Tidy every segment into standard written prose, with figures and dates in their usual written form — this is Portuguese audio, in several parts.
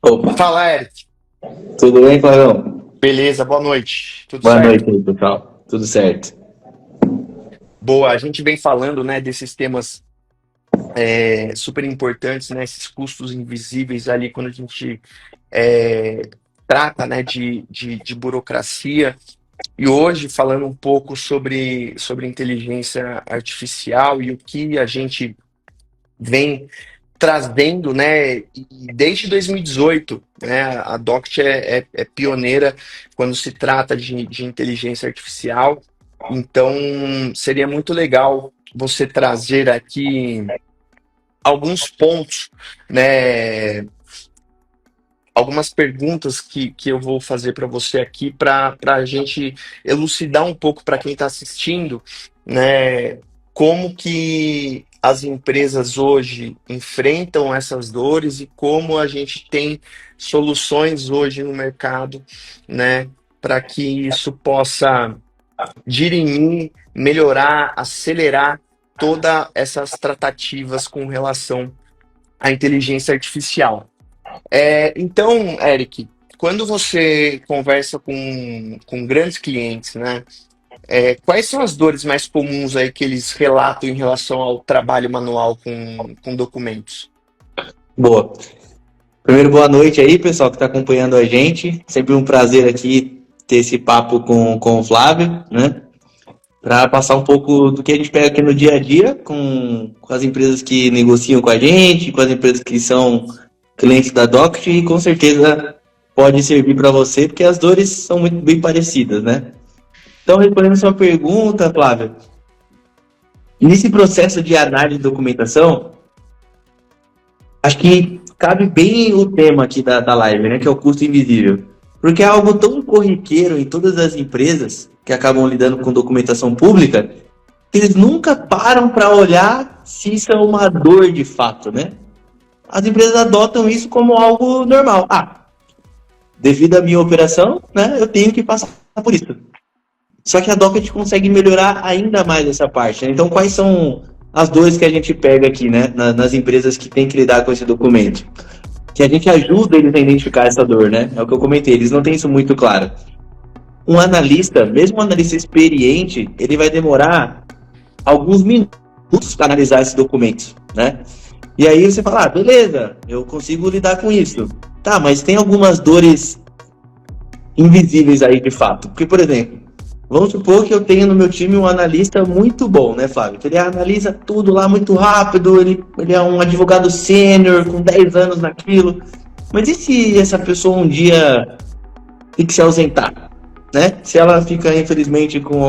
Opa, Fala, Eric. tudo bem, Clarão? Beleza, boa noite. Tudo Boa certo? noite aí, pessoal. Tudo certo? Boa, a gente vem falando, né, desses temas super importantes, né, esses custos invisíveis ali quando a gente é, trata, né, de burocracia. E hoje, falando um pouco sobre inteligência artificial e o que a gente vem trazendo, né, e desde 2018, né, a Doct é pioneira quando se trata de inteligência artificial. Então, seria muito legal você trazer aqui alguns pontos, né, algumas perguntas que eu vou fazer para você aqui para a gente elucidar um pouco para quem está assistindo, né, como que as empresas hoje enfrentam essas dores e como a gente tem soluções hoje no mercado, né, para que isso possa dirimir, melhorar, acelerar todas essas tratativas com relação à inteligência artificial. Então, Eric, quando você conversa com grandes clientes, né, quais são as dores mais comuns aí que eles relatam em relação ao trabalho manual com documentos? Boa. Primeiro, boa noite aí, pessoal que está acompanhando a gente. Sempre um prazer aqui ter esse papo com o Flávio, né? Para passar um pouco do que a gente pega aqui no dia a dia com as empresas que negociam com a gente, com as empresas que são clientes da Doct e com certeza pode servir para você, porque as dores são muito bem parecidas, né? Então, respondendo a sua pergunta, Flávio, nesse processo de análise de documentação, acho que cabe bem o tema aqui da live, né? Que é o custo invisível. Porque é algo tão corriqueiro em todas as empresas que acabam lidando com documentação pública, que eles nunca param para olhar se isso é uma dor de fato, né? As empresas adotam isso como algo normal. Ah, devido à minha operação, né? Eu tenho que passar por isso. Só que a Docket consegue melhorar ainda mais essa parte, né? Então, quais são as dores que a gente pega aqui, né? Nas empresas que têm que lidar com esse documento? Que a gente ajuda eles a identificar essa dor, né? É o que eu comentei, eles não têm isso muito claro. Um analista, mesmo um analista experiente, ele vai demorar alguns minutos para analisar esses documentos, né? E aí você fala, ah, beleza, eu consigo lidar com isso. Tá, mas tem algumas dores invisíveis aí de fato. Porque, por exemplo, vamos supor que eu tenho no meu time um analista muito bom, né, Flávio? Ele analisa tudo lá muito rápido, ele é um advogado sênior com 10 anos naquilo. Mas e se essa pessoa um dia tem que se ausentar, né? Se ela fica, infelizmente, com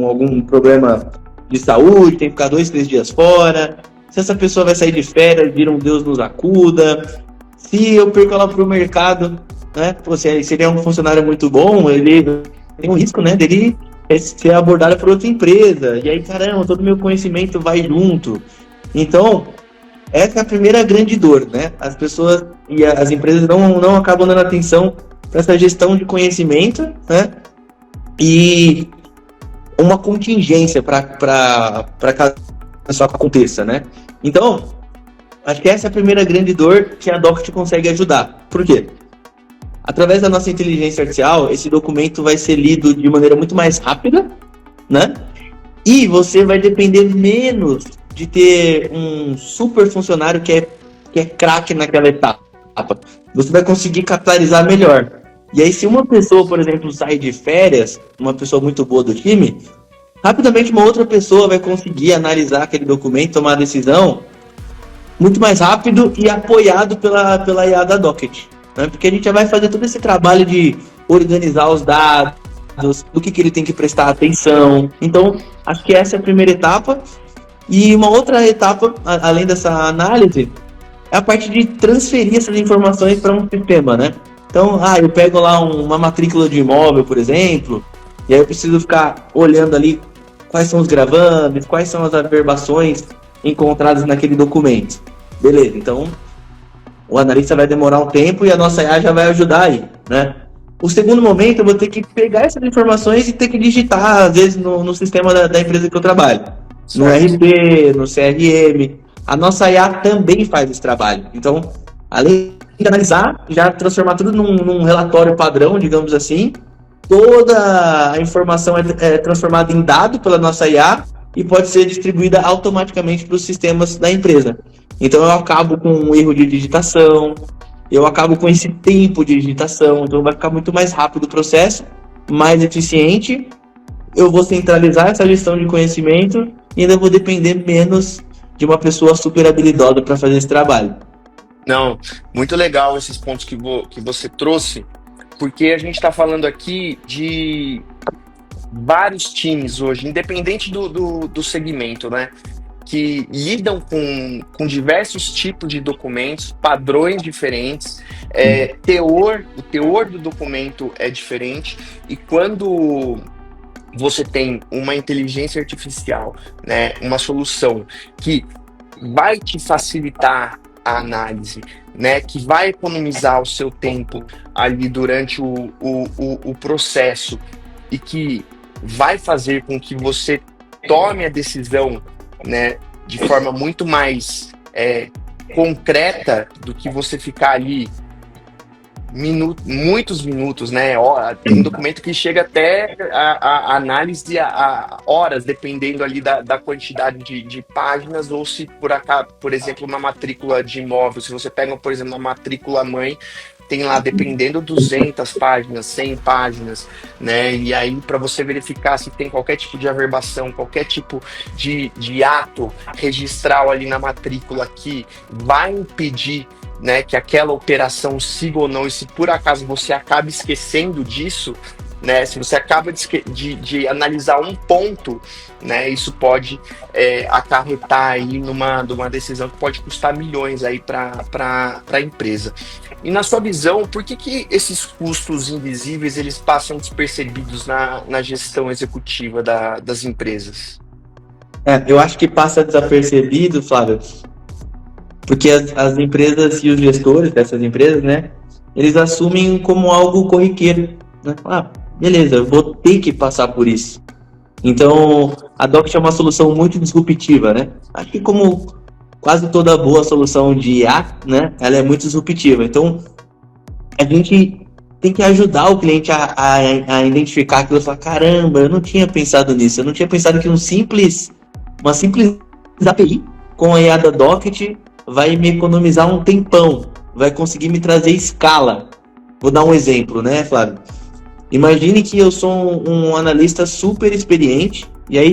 algum problema de saúde, tem que ficar 2, 3 dias fora. Se essa pessoa vai sair de férias, vira um Deus nos acuda. Se eu perco ela pro mercado, né? Pô, se ele é um funcionário muito bom, ele tem um risco, né, dele ser abordado por outra empresa. E aí, caramba, todo o meu conhecimento vai junto. Então, essa é a primeira grande dor, né? As pessoas e as empresas não acabam dando atenção para essa gestão de conhecimento, né? E uma contingência para caso isso aconteça, né? Então, acho que essa é a primeira grande dor que a Doct consegue ajudar. Por quê? Através da nossa inteligência artificial, esse documento vai ser lido de maneira muito mais rápida, né? E você vai depender menos de ter um super funcionário que é craque naquela etapa. Você vai conseguir capitalizar melhor. E aí, se uma pessoa, por exemplo, sai de férias, uma pessoa muito boa do time, rapidamente uma outra pessoa vai conseguir analisar aquele documento, tomar a decisão muito mais rápido e apoiado pela IA da Docket, né? Porque a gente já vai fazer todo esse trabalho de organizar os dados, do que ele tem que prestar atenção. Então, acho que essa é a primeira etapa. E uma outra etapa, além dessa análise, é a parte de transferir essas informações para um sistema, né? Então, eu pego lá uma matrícula de imóvel, por exemplo, e aí eu preciso ficar olhando ali quais são os gravames, quais são as averbações encontradas naquele documento. Beleza, então o analista vai demorar um tempo e a nossa IA já vai ajudar aí, né? O segundo momento eu vou ter que pegar essas informações e ter que digitar, às vezes, no sistema da empresa que eu trabalho. No Certo. RP, no CRM. A nossa IA também faz esse trabalho. Então, além de analisar, já transformar tudo num relatório padrão, digamos assim. Toda a informação é transformada em dado pela nossa IA e pode ser distribuída automaticamente para os sistemas da empresa. Então eu acabo com um erro de digitação, eu acabo com esse tempo de digitação, então vai ficar muito mais rápido o processo, mais eficiente. Eu vou centralizar essa gestão de conhecimento e ainda vou depender menos de uma pessoa super habilidosa para fazer esse trabalho. Não, muito legal esses pontos que você trouxe, porque a gente está falando aqui de vários times hoje, independente do segmento, né? Que lidam com diversos tipos de documentos, padrões diferentes, o teor do documento é diferente, e quando você tem uma inteligência artificial, né, uma solução que vai te facilitar a análise, né, que vai economizar o seu tempo ali durante o processo e que vai fazer com que você tome a decisão, né, de forma muito mais concreta do que você ficar ali muitos minutos, né? Tem documento que chega até a análise a horas, dependendo ali da quantidade de páginas, ou se por acaso, por exemplo, uma matrícula de imóvel, se você pega, por exemplo, uma matrícula mãe, tem lá, dependendo, 200 páginas, 100 páginas, né? E aí, para você verificar se tem qualquer tipo de averbação, qualquer tipo de ato registral ali na matrícula que vai impedir, né, que aquela operação siga ou não, e se por acaso você acaba esquecendo disso, né, se você acaba de analisar um ponto, né, isso pode acarretar aí numa decisão que pode custar milhões aí para a empresa. E na sua visão, por que esses custos invisíveis eles passam despercebidos na gestão executiva das empresas? Eu acho que passa desapercebido, Flávio, porque as empresas e os gestores dessas empresas, né, eles assumem como algo corriqueiro, né? Beleza, eu vou ter que passar por isso. Então, a Doct é uma solução muito disruptiva, né? Acho que como quase toda boa solução de IA, né, ela é muito disruptiva. Então, a gente tem que ajudar o cliente a identificar aquilo e falar, caramba, eu não tinha pensado nisso, eu não tinha pensado que uma simples API com a IA da Doct vai me economizar um tempão, vai conseguir me trazer escala. Vou dar um exemplo, né, Flávio? Imagine que eu sou um analista super experiente, e aí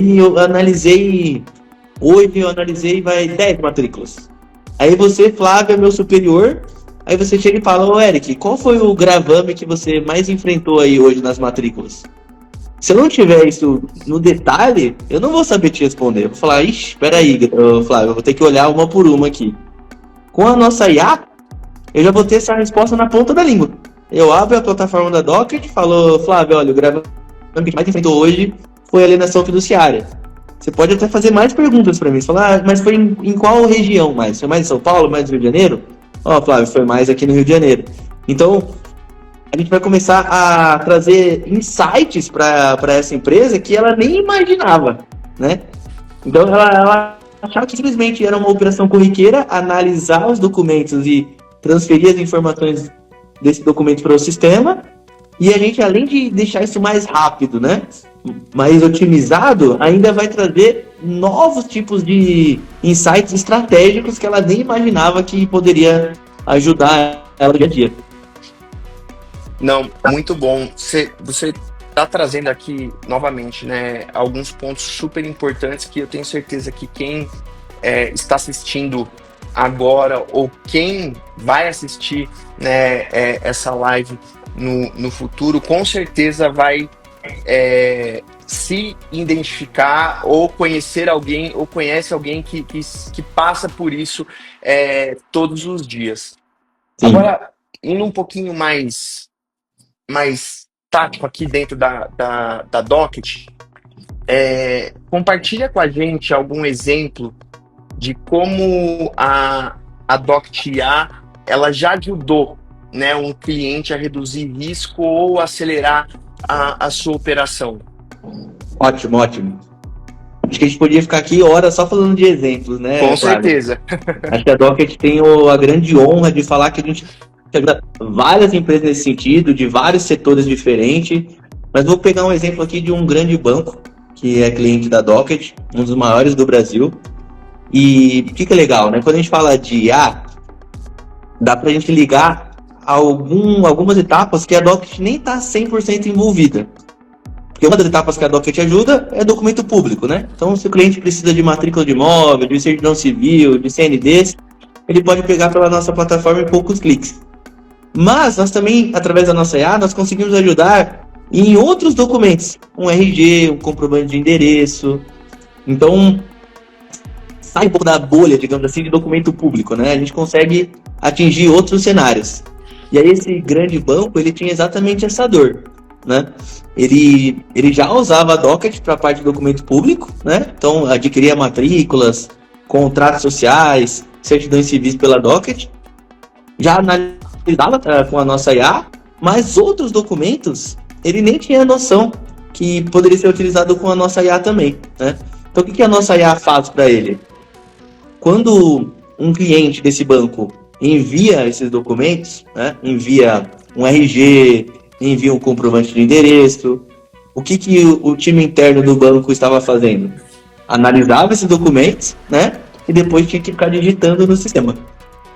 hoje eu analisei 10 matrículas. Aí você, Flávio, é meu superior, aí você chega e fala, ô Eric, qual foi o gravame que você mais enfrentou aí hoje nas matrículas? Se eu não tiver isso no detalhe, eu não vou saber te responder. Eu vou falar, ixi, peraí, Flávio, eu vou ter que olhar uma por uma aqui. Com a nossa IA, eu já vou ter essa resposta na ponta da língua. Eu abro a plataforma da Docker e falo, Flávio, olha, o gravame que a gente mais enfrentou hoje foi alienação fiduciária. Você pode até fazer mais perguntas para mim. Você fala, mas foi em qual região mais? Foi mais em São Paulo, mais no Rio de Janeiro? Flávio, foi mais aqui no Rio de Janeiro. Então, a gente vai começar a trazer insights para essa empresa que ela nem imaginava, né? Então, ela achava que simplesmente era uma operação corriqueira, analisar os documentos e transferir as informações desse documento para o sistema, e a gente, além de deixar isso mais rápido, né, mais otimizado, ainda vai trazer novos tipos de insights estratégicos que ela nem imaginava que poderia ajudar ela no dia a dia. Não, muito bom. Você está trazendo aqui novamente, né, alguns pontos super importantes que eu tenho certeza que quem está assistindo agora ou quem vai assistir, né, essa live no futuro, com certeza vai se identificar ou conhecer alguém ou conhece alguém que passa por isso todos os dias. Sim. Agora, indo um pouquinho mais tático aqui dentro da Docket, compartilha com a gente algum exemplo de como a Doct IA ela já ajudou, né, um cliente a reduzir risco ou acelerar a sua operação. Ótimo. Acho que a gente podia ficar aqui horas só falando de exemplos, né? Com certeza. Acho que a Docket tem a grande honra de falar que a gente ajuda várias empresas nesse sentido, de vários setores diferentes. Mas vou pegar um exemplo aqui de um grande banco, que é cliente da Docket, um dos maiores do Brasil. E o que é legal, né? Quando a gente fala de IA, dá pra gente ligar algumas etapas que a Docket nem está 100% envolvida. Porque uma das etapas que a Docket ajuda é documento público, né? Então, se o cliente precisa de matrícula de imóvel, de certidão civil, de CNDs, ele pode pegar pela nossa plataforma em poucos cliques. Mas nós também, através da nossa IA, nós conseguimos ajudar em outros documentos. Um RG, um comprovante de endereço. Então, sai um pouco da bolha, digamos assim, de documento público, né? A gente consegue atingir outros cenários. E aí esse grande banco, ele tinha exatamente essa dor, né? Ele já usava a Docket para a parte de documento público, né? Então, adquiria matrículas, contratos sociais, certidões civis pela Docket. Já analisava com a nossa IA, mas outros documentos, ele nem tinha noção que poderia ser utilizado com a nossa IA também, né? Então, o que a nossa IA faz para ele? Quando um cliente desse banco envia esses documentos, né, envia um RG, envia um comprovante de endereço, o que o time interno do banco estava fazendo? Analisava esses documentos, né, e depois tinha que ficar digitando no sistema.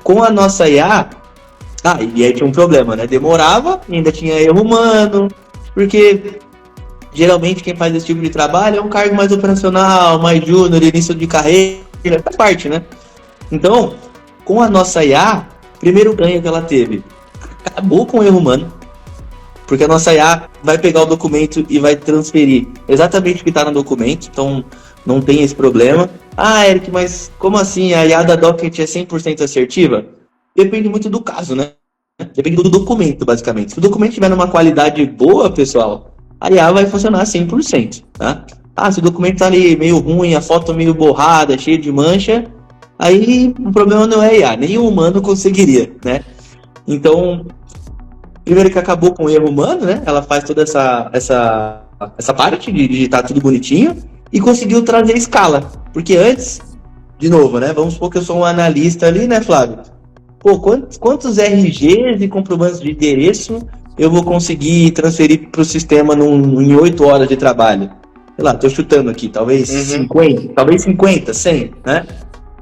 Com a nossa IA, e aí tinha um problema, né, demorava, ainda tinha erro humano, porque geralmente quem faz esse tipo de trabalho é um cargo mais operacional, mais júnior, início de carreira, faz parte, né? Então, com a nossa IA, primeiro ganho que ela teve, acabou com o erro humano, porque a nossa IA vai pegar o documento e vai transferir exatamente o que está no documento, então não tem esse problema. Eric, mas como assim? A IA da Docket é 100% assertiva? Depende muito do caso, né? Depende do documento, basicamente. Se o documento tiver numa qualidade boa, pessoal, a IA vai funcionar 100%, tá? Se o documento tá ali meio ruim, a foto meio borrada, cheia de mancha, aí o problema não é IA, nem o humano conseguiria, né? Então, primeiro que acabou com o erro humano, né? Ela faz toda essa parte de digitar tudo bonitinho e conseguiu trazer escala. Porque antes, de novo, né? Vamos supor que eu sou um analista ali, né, Flávio? Pô, quantos RGs e comprovantes de endereço eu vou conseguir transferir para o sistema em 8 horas de trabalho? Sei lá, tô chutando aqui, talvez 50, talvez 50, 100, né?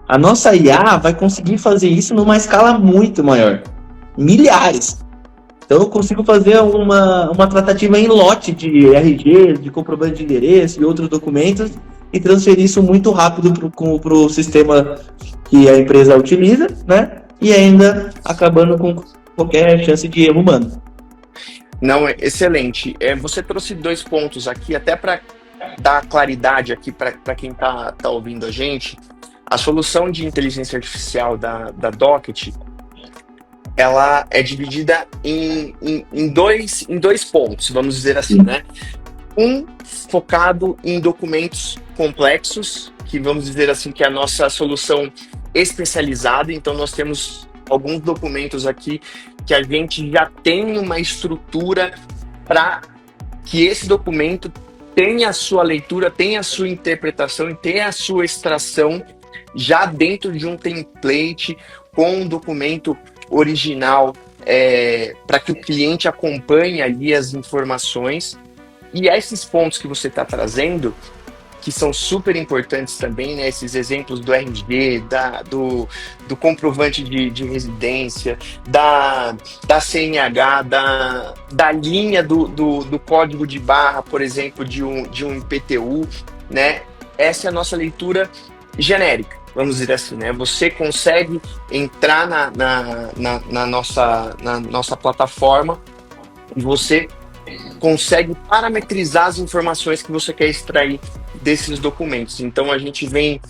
A nossa IA vai conseguir fazer isso numa escala muito maior. Milhares. Então eu consigo fazer uma tratativa em lote de RG, de comprovante de endereço e outros documentos e transferir isso muito rápido para o sistema que a empresa utiliza, né? E ainda acabando com qualquer chance de erro humano. Não, excelente. Você trouxe 2 pontos aqui, até para dar claridade aqui para quem tá ouvindo a gente. A solução de inteligência artificial da Docket, ela é dividida em dois pontos, vamos dizer assim, né? Um focado em documentos complexos, que vamos dizer assim que é a nossa solução especializada. Então nós temos alguns documentos aqui que a gente já tem uma estrutura para que esse documento tenha a sua leitura, tenha a sua interpretação e tenha a sua extração já dentro de um template com um documento original, para que o cliente acompanhe ali as informações. E esses pontos que você está trazendo, que são super importantes também, né? Esses exemplos do RG, do comprovante de residência, da CNH, da linha do código de barra, por exemplo, de um IPTU, né? Essa é a nossa leitura genérica, vamos dizer assim, né? Você consegue entrar na nossa plataforma e você consegue parametrizar as informações que você quer extrair desses documentos. Então a gente vem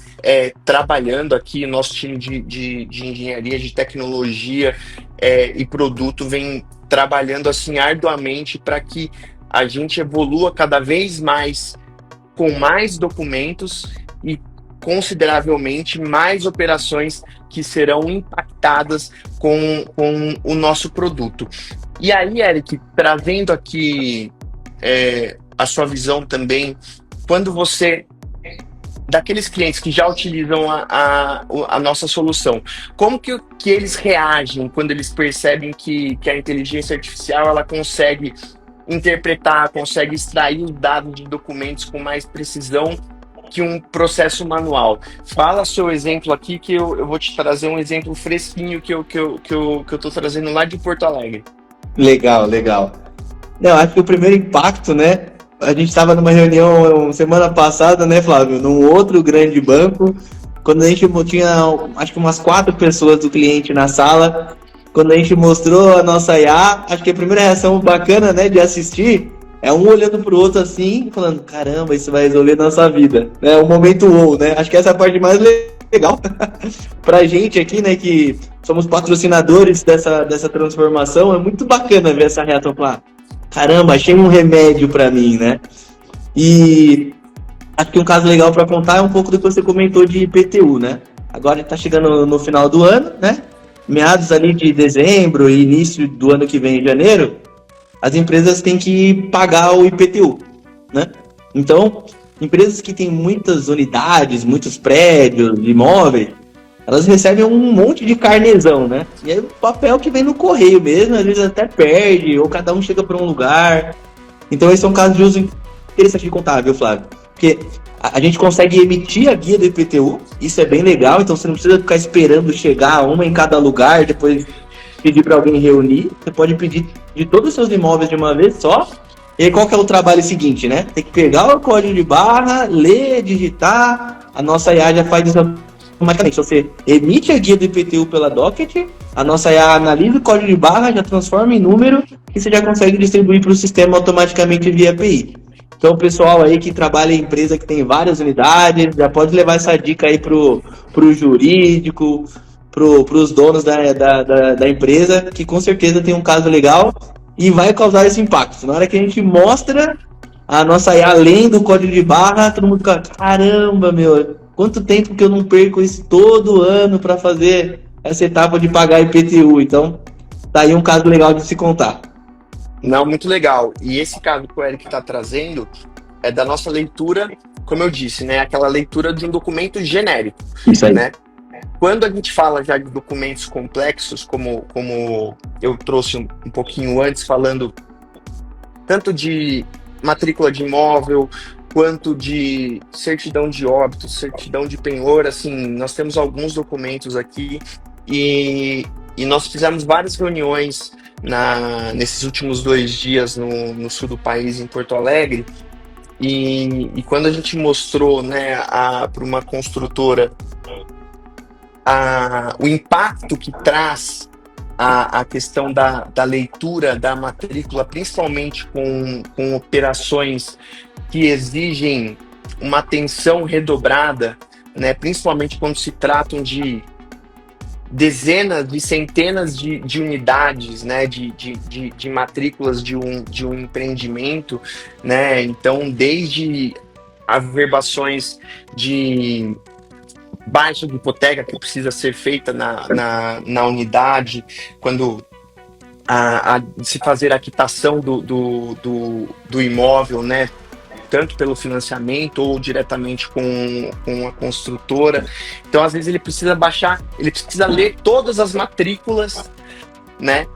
trabalhando aqui, nosso time de engenharia, de tecnologia e produto vem trabalhando assim arduamente para que a gente evolua cada vez mais com mais documentos e consideravelmente mais operações que serão impactadas com o nosso produto. E aí, Eric, trazendo aqui a sua visão também, quando você daqueles clientes que já utilizam a nossa solução, como que eles reagem quando eles percebem que a inteligência artificial ela consegue interpretar, consegue extrair os dados de documentos com mais precisão que um processo manual? Fala seu exemplo aqui, que eu vou te trazer um exemplo fresquinho que eu tô trazendo lá de Porto Alegre. Legal, legal. Não, acho que o primeiro impacto, né? A gente estava numa reunião semana passada, né, Flávio? Num outro grande banco, quando a gente tinha, acho que umas 4 pessoas do cliente na sala, quando a gente mostrou a nossa IA, acho que a primeira reação bacana, né, de assistir, é um olhando pro outro assim, falando, caramba, isso vai resolver nossa vida. É o momento wow, né? Acho que essa é a parte mais legal pra gente aqui, né, que somos patrocinadores dessa transformação, é muito bacana ver essa reação, falar, caramba, achei um remédio pra mim, né? E acho que um caso legal para contar é um pouco do que você comentou de IPTU, né? Agora está chegando no final do ano, né? Meados ali de dezembro e início do ano que vem, em janeiro, as empresas têm que pagar o IPTU, né? Então, empresas que têm muitas unidades, muitos prédios, imóveis, elas recebem um monte de carnezão, né? E aí o papel que vem no correio mesmo, às vezes até perde, ou cada um chega para um lugar. Então esse é um caso de uso interessante de contar, viu, Flávio? Porque a gente consegue emitir a guia do IPTU, isso é bem legal, então você não precisa ficar esperando chegar uma em cada lugar, depois pedir para alguém reunir. Você pode pedir de todos os seus imóveis de uma vez só. E aí qual que é o trabalho seguinte, né? Tem que pegar o código de barra, ler, digitar, a nossa IA já faz isso automaticamente. Você emite a guia do IPTU pela Docket, a nossa IA analisa o código de barra, já transforma em número e você já consegue distribuir para o sistema automaticamente via API. Então, o pessoal aí que trabalha em empresa que tem várias unidades, já pode levar essa dica aí pro jurídico, pros donos da empresa, que com certeza tem um caso legal e vai causar esse impacto. Na hora que a gente mostra a nossa IA além do código de barra, todo mundo fica, caramba, meu, quanto tempo que eu não perco isso todo ano para fazer essa etapa de pagar IPTU. Então, tá aí um caso legal de se contar. Não, muito legal. E esse caso que o Eric está trazendo é da nossa leitura, como eu disse, né? Aquela leitura de um documento genérico. Isso aí. Né? Quando a gente fala já de documentos complexos, como eu trouxe um pouquinho antes, falando tanto de matrícula de imóvel, quanto de certidão de óbito, certidão de penhor, assim, nós temos alguns documentos aqui e nós fizemos várias reuniões nesses últimos 2 dias no sul do país, em Porto Alegre, e quando a gente mostrou, né, para uma construtora o impacto que traz a questão da leitura da matrícula, principalmente com operações que exigem uma atenção redobrada, né, principalmente quando se tratam de dezenas de centenas de unidades, né, de matrículas de um empreendimento, né, então desde averbações de baixa de hipoteca que precisa ser feita na unidade, quando se fazer a quitação do imóvel, né, tanto pelo financiamento ou diretamente com a construtora. Então, às vezes, ele precisa ler todas as matrículas, né?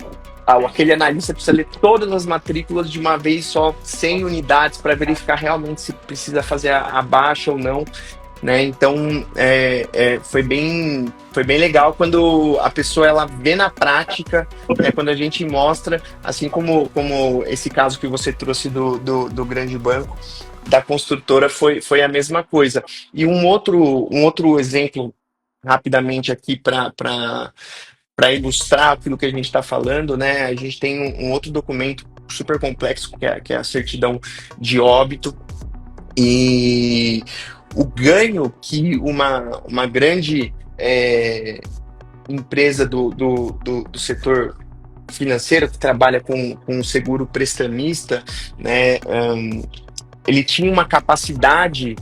Aquele analista precisa ler todas as matrículas de uma vez só, 100 unidades, para verificar realmente se precisa fazer a baixa ou não. Né? Então, foi bem legal quando a pessoa ela vê na prática, né? Quando a gente mostra, assim como esse caso que você trouxe do grande banco, da construtora, foi a mesma coisa. E um outro exemplo, rapidamente aqui, para ilustrar aquilo que a gente está falando, né? A gente tem um outro documento super complexo, que é a certidão de óbito, e o ganho que uma grande empresa do setor financeiro que trabalha com seguro prestamista, né, ele tinha uma capacidade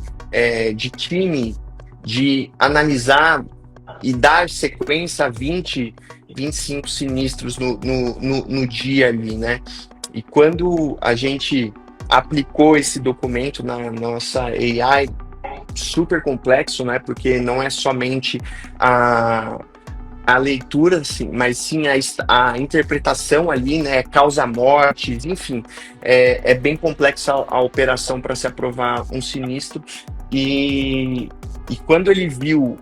de time de analisar e dar sequência a 20, 25 sinistros no dia ali, né? E quando a gente aplicou esse documento na nossa AI, super complexo, né? Porque não é somente a, a leitura, sim, mas sim a interpretação ali, né? Causa mortes, enfim, é bem complexa a operação para se aprovar um sinistro. E, e quando ele viu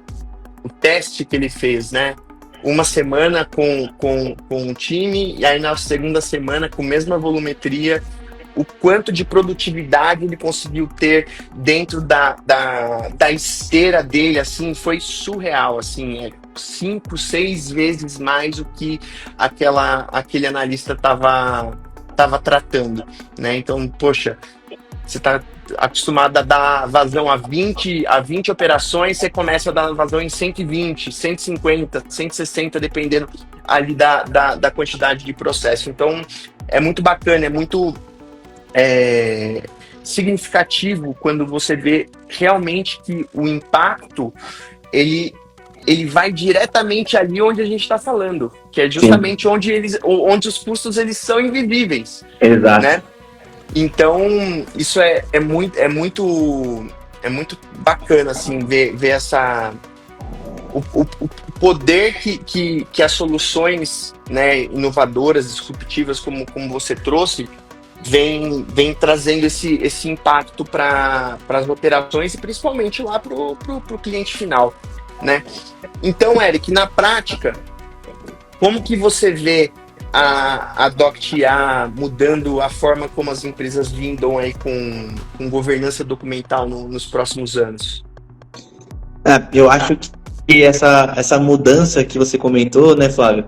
o teste que ele fez, né? Uma semana com o time, e aí na segunda semana, com a mesma volumetria, o quanto de produtividade ele conseguiu ter dentro da esteira dele, assim, foi surreal, assim, 5, 6 vezes mais o que aquele analista estava tratando, né? Então, poxa, você está acostumado a dar vazão a vinte operações, você começa a dar vazão em 120, 150, 160, dependendo ali da quantidade de processo. Então, é muito bacana, é muito é, significativo quando você vê realmente que o impacto ele vai diretamente ali onde a gente está falando, que é Sim, justamente onde os custos eles são invisíveis, exato. né? Então isso é muito bacana assim ver o poder que as soluções, né, inovadoras, disruptivas, como você trouxe, vem trazendo esse impacto para as operações e principalmente lá para o cliente final, né? Então, Eric, na prática, como que você vê a DocTIA mudando a forma como as empresas lidam aí com governança documental nos próximos anos? Eu acho que essa mudança que você comentou, né, Flávio,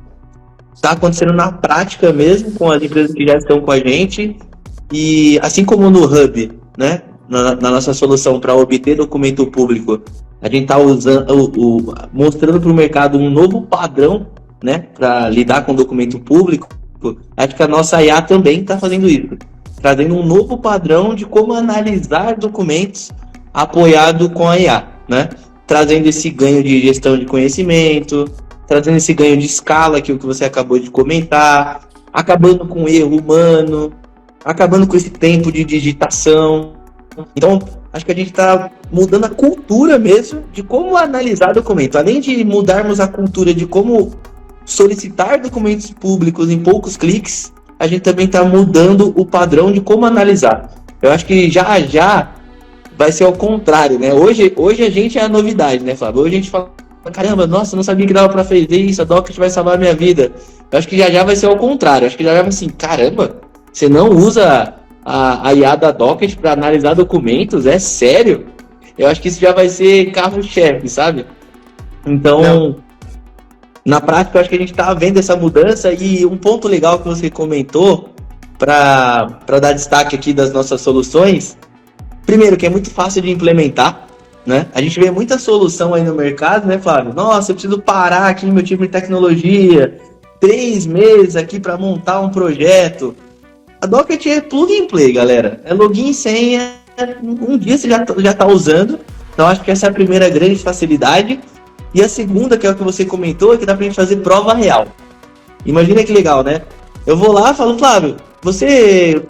está acontecendo na prática mesmo com as empresas que já estão com a gente. E assim como no Hub, né, na nossa solução para obter documento público, a gente está usando, mostrando para o mercado um novo padrão, né, para lidar com documento público. Acho que a nossa IA também está fazendo isso, trazendo um novo padrão de como analisar documentos apoiado com a IA, né? Trazendo esse ganho de gestão de conhecimento, trazendo esse ganho de escala, que é o que você acabou de comentar, acabando com o erro humano, acabando com esse tempo de digitação. Então, acho que a gente está mudando a cultura mesmo de como analisar documentos. Além de mudarmos a cultura de como solicitar documentos públicos em poucos cliques, a gente também está mudando o padrão de como analisar. Eu acho que já já vai ser ao contrário, né? Hoje a gente é a novidade, né, Flávio? Hoje a gente fala, caramba, nossa, não sabia que dava para fazer isso, a Docker vai salvar a minha vida. Eu acho que já já vai ser ao contrário. Eu acho que já já vai assim, caramba, você não usa a IA da Docker para analisar documentos? É sério? Eu acho que isso já vai ser carro-chefe, sabe? Não, Então, na prática, eu acho que a gente está vendo essa mudança e um ponto legal que você comentou para dar destaque aqui das nossas soluções, primeiro, que é muito fácil de implementar, né? A gente vê muita solução aí no mercado, né, Flávio? Nossa, eu preciso parar aqui no meu time de tecnologia, 3 meses aqui para montar um projeto. A Docker é plug and play, galera. É login e senha, um dia você já tá usando. Então, acho que essa é a primeira grande facilidade. E a segunda, que é o que você comentou, é que dá pra gente fazer prova real. Imagina que legal, né? Eu vou lá e falo, Flávio,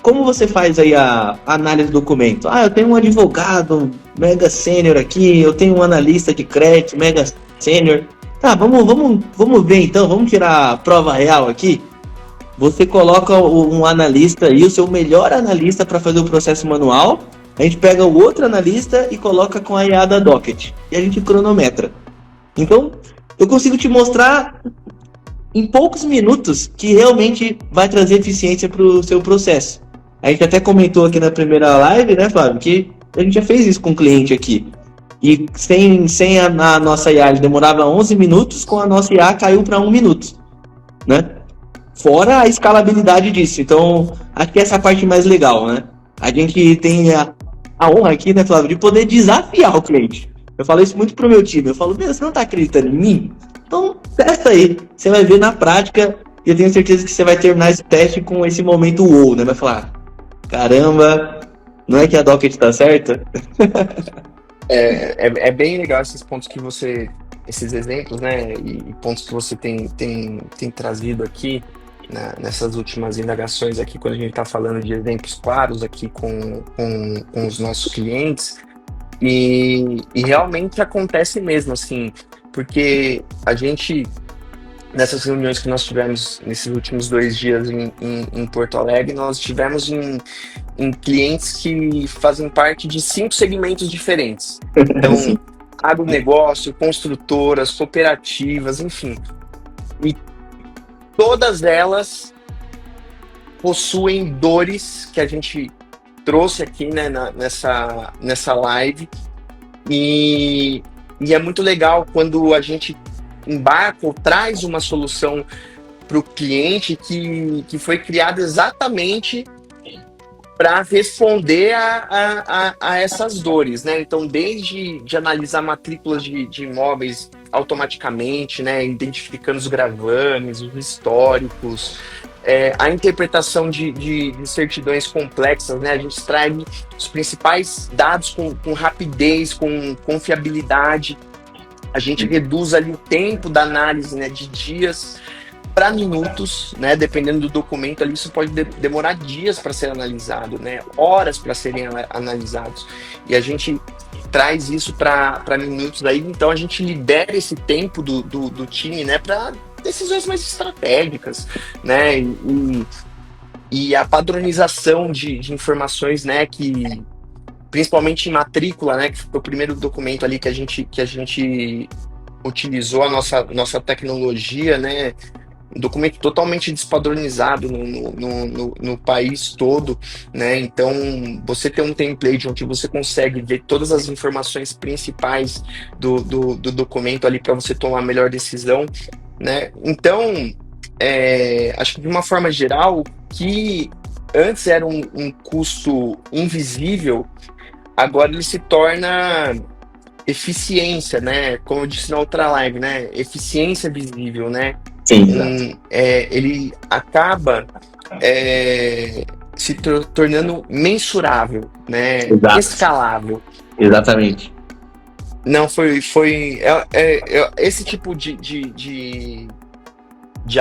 como você faz aí a análise do documento? Ah, eu tenho um advogado mega sênior aqui, eu tenho um analista de crédito mega sênior. Tá, vamos ver então, vamos tirar a prova real aqui. Você coloca um analista aí, o seu melhor analista para fazer o processo manual. A gente pega o outro analista e coloca com a IA da Docket. E a gente cronometra. Então, eu consigo te mostrar em poucos minutos que realmente vai trazer eficiência para o seu processo. A gente até comentou aqui na primeira live, né, Flávio, que a gente já fez isso com um cliente aqui. E sem a nossa IA, ele demorava 11 minutos, com a nossa IA caiu para 1 minuto, né? Fora a escalabilidade disso. Então, acho que essa é a parte mais legal, né? A gente tem a honra aqui, né, Flávio, de poder desafiar o cliente. Eu falo isso muito pro meu time. Eu falo, meu, você não tá acreditando em mim? Então, testa aí. Você vai ver na prática e eu tenho certeza que você vai terminar esse teste com esse momento wow, né? Vai falar, caramba, não é que a Docker está certa? é bem legal esses exemplos, né, e pontos que você tem trazido aqui, né, nessas últimas indagações aqui, quando a gente está falando de exemplos claros aqui com os nossos clientes, E realmente acontece mesmo, assim, porque a gente, nessas reuniões que nós tivemos nesses últimos 2 dias em Porto Alegre, nós tivemos em clientes que fazem parte de 5 segmentos diferentes. Então, Sim, agronegócio, construtoras, cooperativas, enfim. E todas elas possuem dores que a gente trouxe aqui, né, nessa live. E, e é muito legal quando a gente embarca ou traz uma solução para o cliente que foi criada exatamente para responder a essas dores, né? Então, desde de analisar matrículas de imóveis automaticamente, né? Identificando os gravames, os históricos, a interpretação de certidões complexas, né? A gente extrai os principais dados com rapidez, com confiabilidade. A gente reduz ali o tempo da análise, né? De dias para minutos, né? Dependendo do documento ali, isso pode demorar dias para ser analisado, né? Horas para serem analisados. E a gente traz isso para minutos aí, então a gente libera esse tempo do time, né? Para decisões mais estratégicas, né? E a padronização de informações, né? Que principalmente em matrícula, né? Que foi o primeiro documento ali que a gente utilizou a nossa tecnologia, né? Um documento totalmente despadronizado no país todo, né? Então, você tem um template onde você consegue ver todas as informações principais do documento ali para você tomar a melhor decisão, né? Então, acho que de uma forma geral, que antes era um custo invisível, agora ele se torna eficiência, né? Como eu disse na outra live, né? Eficiência visível, né? sim, exato. Ele acaba se tornando mensurável, né? Exato. Escalável. Exatamente. Não esse tipo de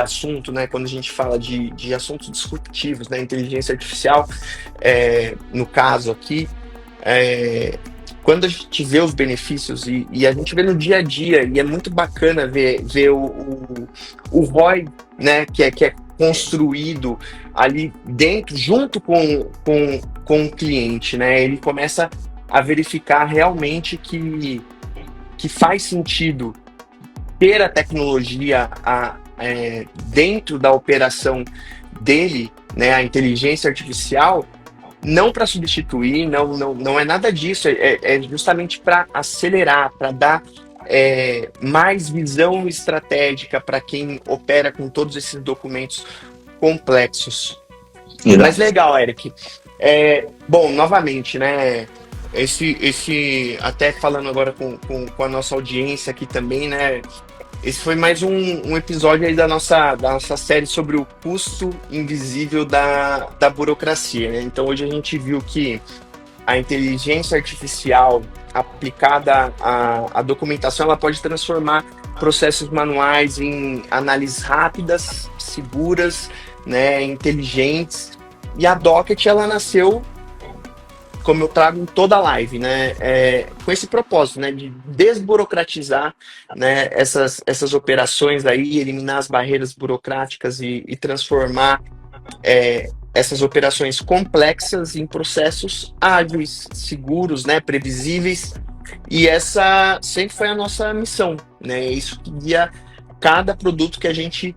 assunto, né? Quando a gente fala de assuntos disruptivos, né? Inteligência artificial, no caso aqui, quando a gente vê os benefícios e a gente vê no dia a dia, e é muito bacana ver o ROI, né, que é construído ali dentro, junto com o cliente, né? Ele começa a verificar realmente que faz sentido ter a tecnologia dentro da operação dele, né, a inteligência artificial, não para substituir, não é nada disso, é justamente para acelerar, para dar mais visão estratégica para quem opera com todos esses documentos complexos. Mas Exato. legal, Eric. Bom, novamente, né? Até falando agora com a nossa audiência aqui também, né? Esse foi mais um episódio aí da nossa série sobre o custo invisível da burocracia, né? Então hoje a gente viu que a inteligência artificial aplicada à documentação, ela pode transformar processos manuais em análises rápidas, seguras, né, inteligentes. E a Docket, ela nasceu, como eu trago em toda a live, né, com esse propósito, né, de desburocratizar, né, essas operações aí, eliminar as barreiras burocráticas e transformar essas operações complexas em processos ágeis, seguros, né, previsíveis. E essa sempre foi a nossa missão, né? Isso que guia cada produto que a gente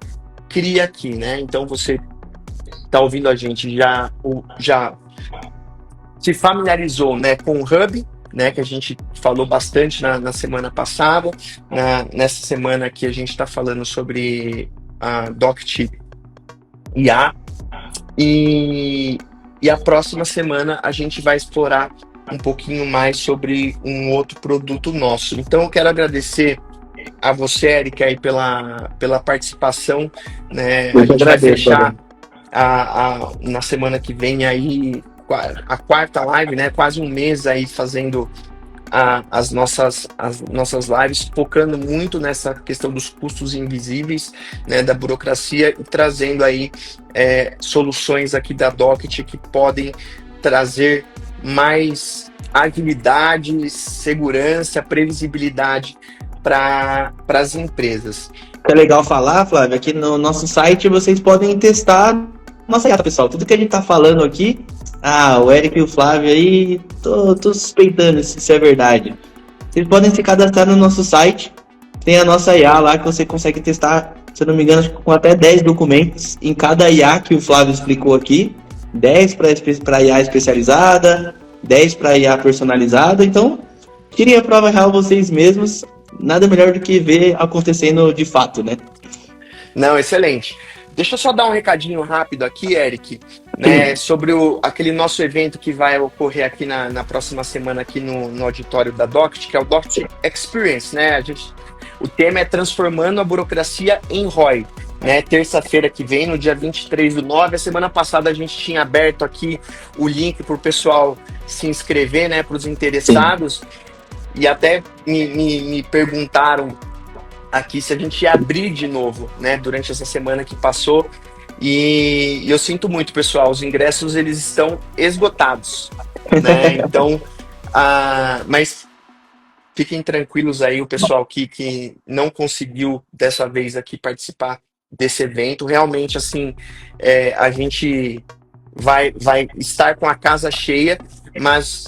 cria aqui, né? Então você está ouvindo a gente já se familiarizou, né, com o Hub, né, que a gente falou bastante na semana passada. Nessa semana aqui a gente está falando sobre a Doct IA. E a próxima semana a gente vai explorar um pouquinho mais sobre um outro produto nosso. Então eu quero agradecer a você, Eric, aí pela participação, né? Eu A que gente vai agradeço, fechar Adão. na semana que vem aí a quarta live, né? Quase um mês aí fazendo as nossas lives, focando muito nessa questão dos custos invisíveis, né, da burocracia, e trazendo aí soluções aqui da Docket que podem trazer mais agilidade, segurança, previsibilidade para as empresas. É legal falar, Flávio, aqui no nosso site vocês podem testar nossa IA, pessoal. Tudo que a gente tá falando aqui, o Eric e o Flávio aí, tô suspeitando se é verdade. Vocês podem se cadastrar no nosso site, tem a nossa IA lá que você consegue testar, se eu não me engano, com até 10 documentos em cada IA que o Flávio explicou aqui. 10 para IA especializada, 10 para IA personalizada. Então, tirem a prova real vocês mesmos. Nada melhor do que ver acontecendo de fato, né? Não, excelente. Deixa eu só dar um recadinho rápido aqui, Eric, né, sobre aquele nosso evento que vai ocorrer aqui na próxima semana aqui no auditório da Doct, que é o Doct Experience, né? O tema é Transformando a Burocracia em ROI. Né, terça-feira que vem, no dia 23/9. A semana passada a gente tinha aberto aqui o link para o pessoal se inscrever, né, para os interessados. Sim. E até me perguntaram aqui se a gente ia abrir de novo, né, durante essa semana que passou. E eu sinto muito, pessoal, os ingressos eles estão esgotados, né? Então, mas fiquem tranquilos aí, o pessoal que não conseguiu dessa vez aqui participar desse evento. Realmente, assim, a gente vai estar com a casa cheia, mas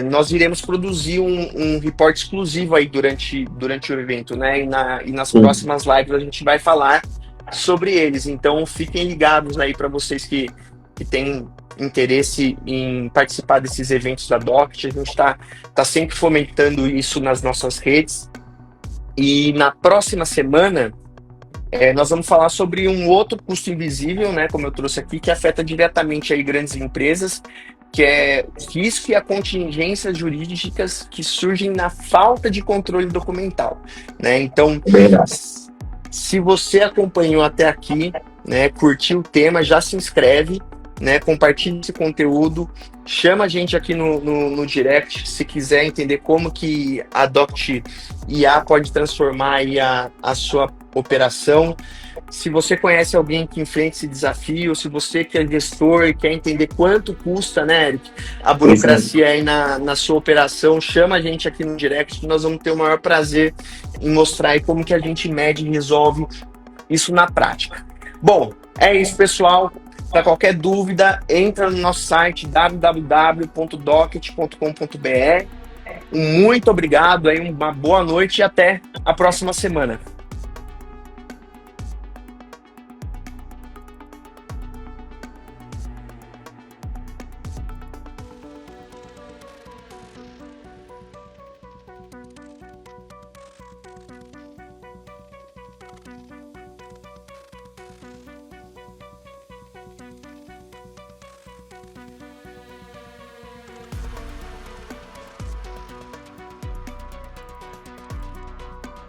nós iremos produzir um report exclusivo aí durante o evento, né? E nas próximas lives a gente vai falar sobre eles. Então, fiquem ligados aí para vocês que têm interesse em participar desses eventos da Doct. A gente tá sempre fomentando isso nas nossas redes. E na próxima semana, nós vamos falar sobre um outro custo invisível, né, como eu trouxe aqui, que afeta diretamente aí grandes empresas, que é o risco e a contingências jurídicas que surgem na falta de controle documental, né? Então, se você acompanhou até aqui, né, curtiu o tema, já se inscreve, né, compartilhe esse conteúdo, chama a gente aqui no direct se quiser entender como que a Doct IA pode transformar aí a sua operação. Se você conhece alguém que enfrenta esse desafio, se você que é gestor e quer entender quanto custa, né, Eric, a burocracia aí na sua operação, chama a gente aqui no direct, que nós vamos ter o maior prazer em mostrar aí como que a gente mede e resolve isso na prática. Bom, é isso, pessoal. Para qualquer dúvida, entra no nosso site www.docket.com.br. Muito obrigado, aí, uma boa noite e até a próxima semana.